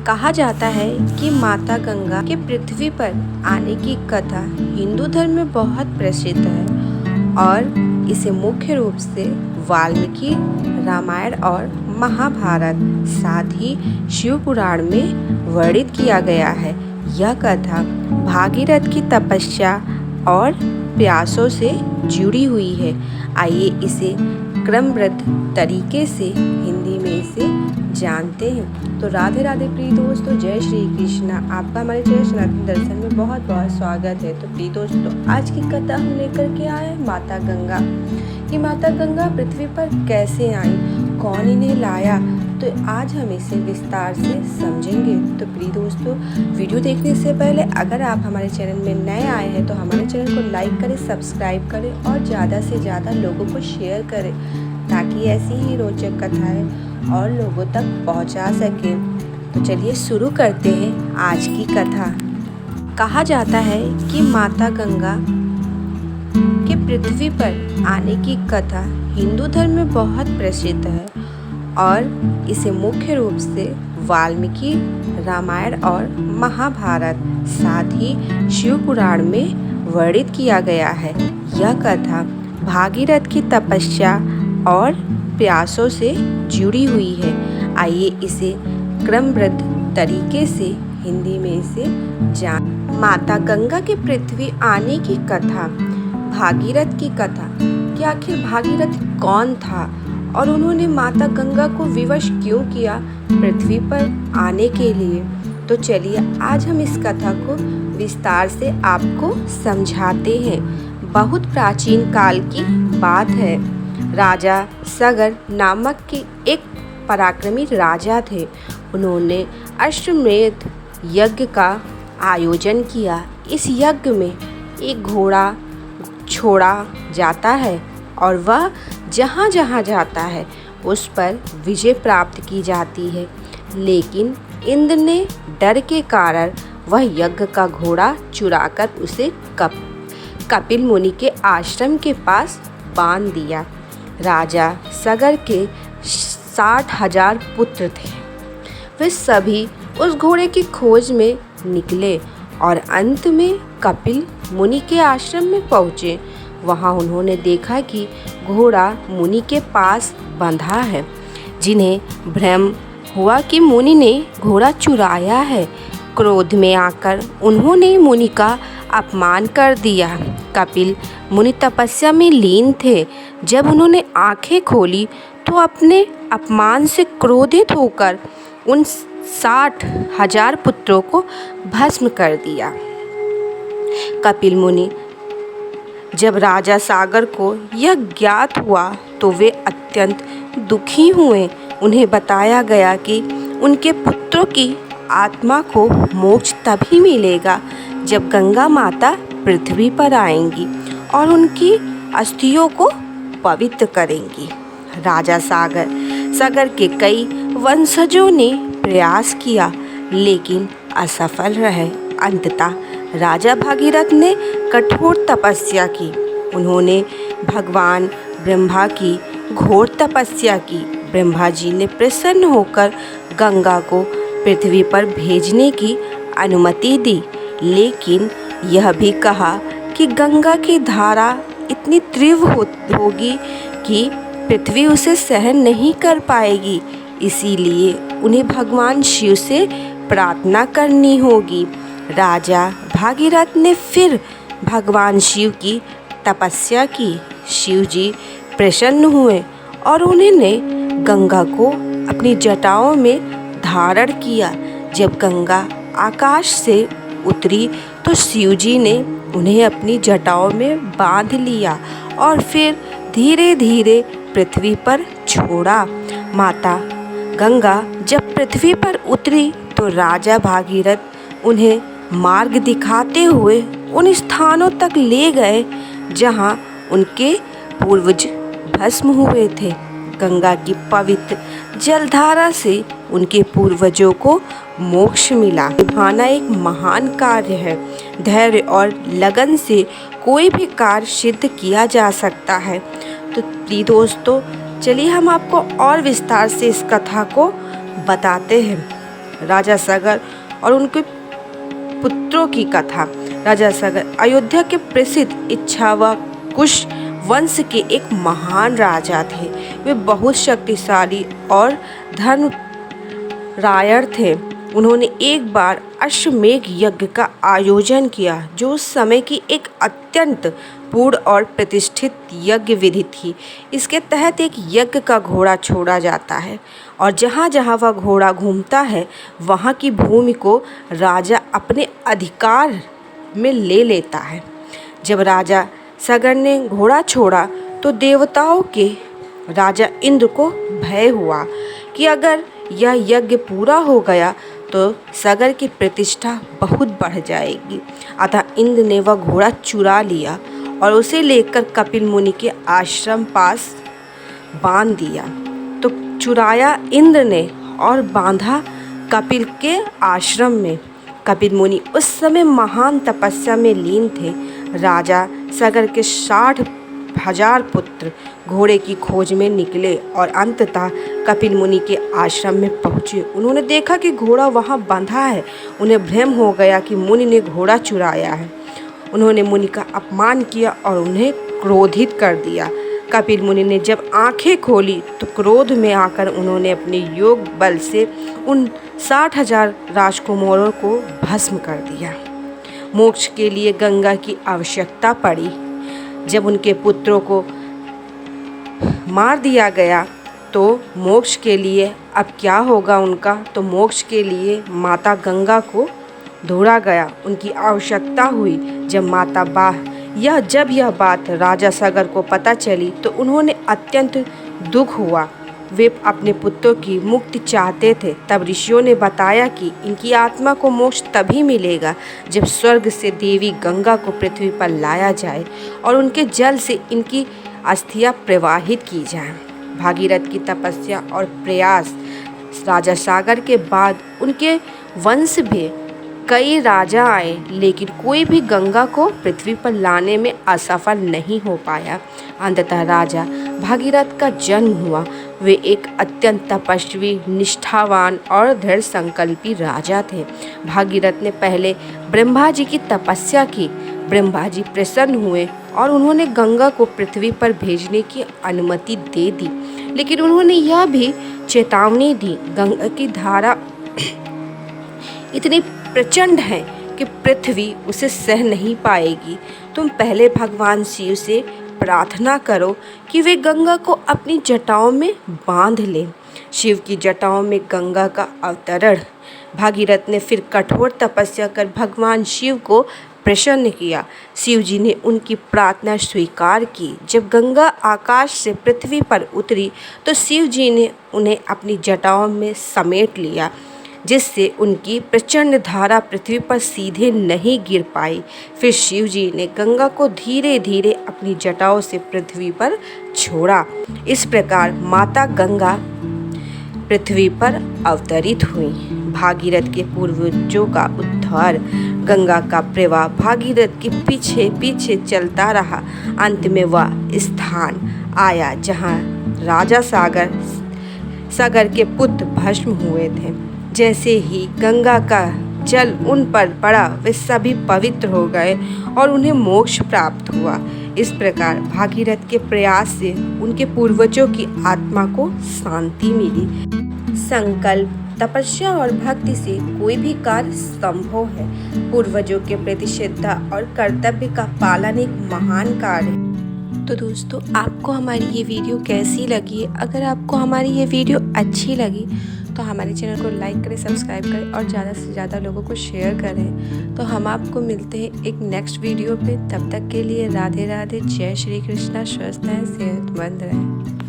कहा जाता है कि माता गंगा के पृथ्वी पर आने की कथा हिंदू धर्म में बहुत प्रसिद्ध है और इसे मुख्य रूप से वाल्मीकि रामायण और महाभारत साथ ही शिव पुराण में वर्णित किया गया है। यह कथा भागीरथ की तपस्या और प्रयासों से जुड़ी हुई है। आइए इसे क्रमबद्ध तरीके से हिंदी में इसे जानते हैं। तो राधे राधे प्रिय दोस्तों, जय श्री कृष्णा। आपका हमारे चैनल सनातन दर्शन में बहुत बहुत स्वागत है। तो प्रिय दोस्तों, आज की कथा हम लेकर के आए माता गंगा कि माता गंगा पृथ्वी पर कैसे आई, कौन इन्हें लाया। तो आज हम इसे विस्तार से समझेंगे। तो प्रिय दोस्तों, वीडियो देखने से पहले अगर आप हमारे चैनल में नए आए हैं तो हमारे चैनल को लाइक करें, सब्सक्राइब करें और ज़्यादा से ज़्यादा लोगों को शेयर करें ताकि ऐसी ही रोचक कथाएं और लोगों तक पहुंचा सकें। तो चलिए शुरू करते हैं आज की कथा। कहा जाता है कि माता गंगा के पृथ्वी पर आने की कथा हिंदू धर्म में बहुत प्रसिद्ध है और इसे मुख्य रूप से वाल्मीकि रामायण और महाभारत साथ ही शिव पुराण में वर्णित किया गया है। यह कथा भागीरथ की तपस्या और प्रयासों से जुड़ी हुई है। आइए इसे क्रमबद्ध तरीके से हिंदी में इसे जान। माता गंगा के पृथ्वी आने की कथा, भागीरथ की कथा कि आखिर भागीरथ कौन था और उन्होंने माता गंगा को विवश क्यों किया पृथ्वी पर आने के लिए। तो चलिए आज हम इस कथा को विस्तार से आपको समझाते हैं। बहुत प्राचीन काल की बात है। राजा सगर नामक के एक पराक्रमी राजा थे। उन्होंने अश्वमेध यज्ञ का आयोजन किया। इस यज्ञ में एक घोड़ा छोड़ा जाता है और वह जहाँ जहाँ जाता है उस पर विजय प्राप्त की जाती है। लेकिन इंद्र ने डर के कारण वह यज्ञ का घोड़ा चुराकर उसे कपिल मुनि के आश्रम के पास बांध दिया। राजा सगर के 60,000 पुत्र थे। वे सभी उस घोड़े की खोज में निकले और अंत में कपिल मुनि के आश्रम में पहुँचे। वहाँ उन्होंने देखा कि घोड़ा मुनि के पास बंधा है। जिन्हें भ्रम हुआ कि मुनि ने घोड़ा चुराया है। क्रोध में आकर उन्होंने मुनि का अपमान कर दिया। कपिल मुनि तपस्या में लीन थे। जब उन्होंने आंखें खोली तो अपने अपमान से क्रोधित होकर उन 60,000 पुत्रों को भस्म कर दिया। कपिल मुनि जब राजा सागर को यह ज्ञात हुआ तो वे अत्यंत दुखी हुए। उन्हें बताया गया कि उनके पुत्रों की आत्मा को मोक्ष तभी मिलेगा जब गंगा माता पृथ्वी पर आएंगी और उनकी अस्थियों को पवित्र करेंगी। राजा सगर के कई वंशजों ने प्रयास किया लेकिन असफल रहे। अंततः राजा भागीरथ ने कठोर तपस्या की। उन्होंने भगवान ब्रह्मा की घोर तपस्या की। ब्रह्मा जी ने प्रसन्न होकर गंगा को पृथ्वी पर भेजने की अनुमति दी, लेकिन यह भी कहा कि गंगा की धारा इतनी तीव्र होगी कि पृथ्वी उसे सहन नहीं कर पाएगी। इसीलिए उन्हें भगवान शिव से प्रार्थना करनी होगी। राजा भागीरथ ने फिर भगवान शिव की तपस्या की। शिव जी प्रसन्न हुए और उन्होंने गंगा को अपनी जटाओं में धारण किया। जब गंगा आकाश से उतरी तो शिव जी ने उन्हें अपनी जटाओं में बांध लिया और फिर धीरे धीरे पृथ्वी पर छोड़ा। माता गंगा जब पृथ्वी पर उतरी तो राजा भागीरथ उन्हें मार्ग दिखाते हुए उन स्थानों तक ले गए जहां उनके पूर्वज भस्म हुए थे। गंगा की पवित्र जलधारा से उनके पूर्वजों को मोक्ष मिला। निभाना एक महान कार्य है। धैर्य और लगन से कोई भी कार्य सिद्ध किया जा सकता है। तो प्रिय दोस्तों, चलिए हम आपको और विस्तार से इस कथा को बताते हैं। राजा सगर और उनके पुत्रों की कथा। राजा सगर अयोध्या के प्रसिद्ध इक्ष्वाकुश वंश के एक महान राजा थे। वे बहुत शक्तिशाली और धर्मरायण थे। उन्होंने एक बार अश्वमेध यज्ञ का आयोजन किया, जो उस समय की एक अत्यंत पूर्ण और प्रतिष्ठित यज्ञ विधि थी। इसके तहत एक यज्ञ का घोड़ा छोड़ा जाता है और जहाँ जहाँ वह घोड़ा घूमता है वहाँ की भूमि को राजा अपने अधिकार में ले लेता है। जब राजा सगर ने घोड़ा छोड़ा तो देवताओं के राजा इंद्र को भय हुआ कि अगर यह यज्ञ पूरा हो गया तो सगर की प्रतिष्ठा बहुत बढ़ जाएगी। अतः इंद्र ने वह घोड़ा चुरा लिया और उसे लेकर कपिल मुनि के आश्रम पास बांध दिया। तो चुराया इंद्र ने और बांधा कपिल के आश्रम में। कपिल मुनि उस समय महान तपस्या में लीन थे। राजा सगर के 60,000 पुत्र घोड़े की खोज में निकले और अंततः कपिल मुनि के आश्रम में पहुँचे। उन्होंने देखा कि घोड़ा वहाँ बंधा है। उन्हें भ्रम हो गया कि मुनि ने घोड़ा चुराया है। उन्होंने मुनि का अपमान किया और उन्हें क्रोधित कर दिया। कपिल मुनि ने जब आंखें खोली तो क्रोध में आकर उन्होंने अपने योग बल से उन 60,000 राजकुमारों को भस्म कर दिया। मोक्ष के लिए गंगा की आवश्यकता पड़ी। जब उनके पुत्रों को मार दिया गया तो मोक्ष के लिए अब क्या होगा उनका, तो मोक्ष के लिए माता गंगा को ढूंढा गया। उनकी आवश्यकता हुई। जब यह बात राजा सगर को पता चली तो उन्होंने अत्यंत दुख हुआ। वे अपने पुत्रों की मुक्ति चाहते थे। तब ऋषियों ने बताया कि इनकी आत्मा को मोक्ष तभी मिलेगा जब स्वर्ग से देवी गंगा को पृथ्वी पर लाया जाए और उनके जल से इनकी अस्थियां प्रवाहित की जाएं। भागीरथ की तपस्या और प्रयास राजा सागर के बाद उनके वंश में कई राजा आए, लेकिन कोई भी गंगा को पृथ्वी पर लाने में असफल नहीं हो पाया। अंततः राजा भागीरथ का जन्म हुआ। वे एक अत्यंत तपस्वी, निष्ठावान और दृढ़ संकल्पी राजा थे। भागीरथ ने पहले ब्रह्मा जी की तपस्या की। ब्रह्मा जी प्रसन्न हुए और उन्होंने गंगा को पृथ्वी पर भेजने की अनुमति दे दी, लेकिन उन्होंने यह भी चेतावनी दी, गंगा की धारा इतनी प्रचंड है कि पृथ्वी उसे सह नहीं पाएगी। तुम पहले भगवान शिव से प्रार्थना करो कि वे गंगा को अपनी जटाओं में बांध लें। शिव की जटाओं में गंगा का अवतरण। भागीरथ ने फिर कठोर तपस्या कर भगवान शिव को प्रसन्न किया। शिव जी ने उनकी प्रार्थना स्वीकार की। जब गंगा आकाश से पृथ्वी पर उतरी तो शिव जी ने उन्हें अपनी जटाओं में समेट लिया, जिससे उनकी प्रचंड धारा पृथ्वी पर सीधे नहीं गिर पाई। फिर शिव जी ने गंगा को धीरे धीरे अपनी जटाओं से पृथ्वी पर छोड़ा। इस प्रकार माता गंगा पृथ्वी पर अवतरित हुई। भागीरथ के पूर्वजों का उद्धार। गंगा का प्रवाह भागीरथ के पीछे पीछे चलता रहा। अंत में वह स्थान आया जहाँ राजा सागर के पुत्र भस्म हुए थे। जैसे ही गंगा का जल उन पर पड़ा वे सभी पवित्र हो गए और उन्हें मोक्ष प्राप्त हुआ। इस प्रकार भागीरथ के प्रयास से उनके पूर्वजों की आत्मा को शांति मिली। संकल्प, तपस्या और भक्ति से कोई भी कार्य संभव है। पूर्वजों के प्रति श्रद्धा और कर्तव्य का पालन एक महान कार्य है। तो दोस्तों, आपको हमारी ये वीडियो कैसी लगी? अगर आपको हमारी ये वीडियो अच्छी लगी तो हमारे चैनल को लाइक करें, सब्सक्राइब करें और ज़्यादा से ज़्यादा लोगों को शेयर करें। तो हम आपको मिलते हैं एक नेक्स्ट वीडियो पे। तब तक के लिए राधे राधे, जय श्री कृष्णा, स्वस्थ रहें, सेहतमंद रहें।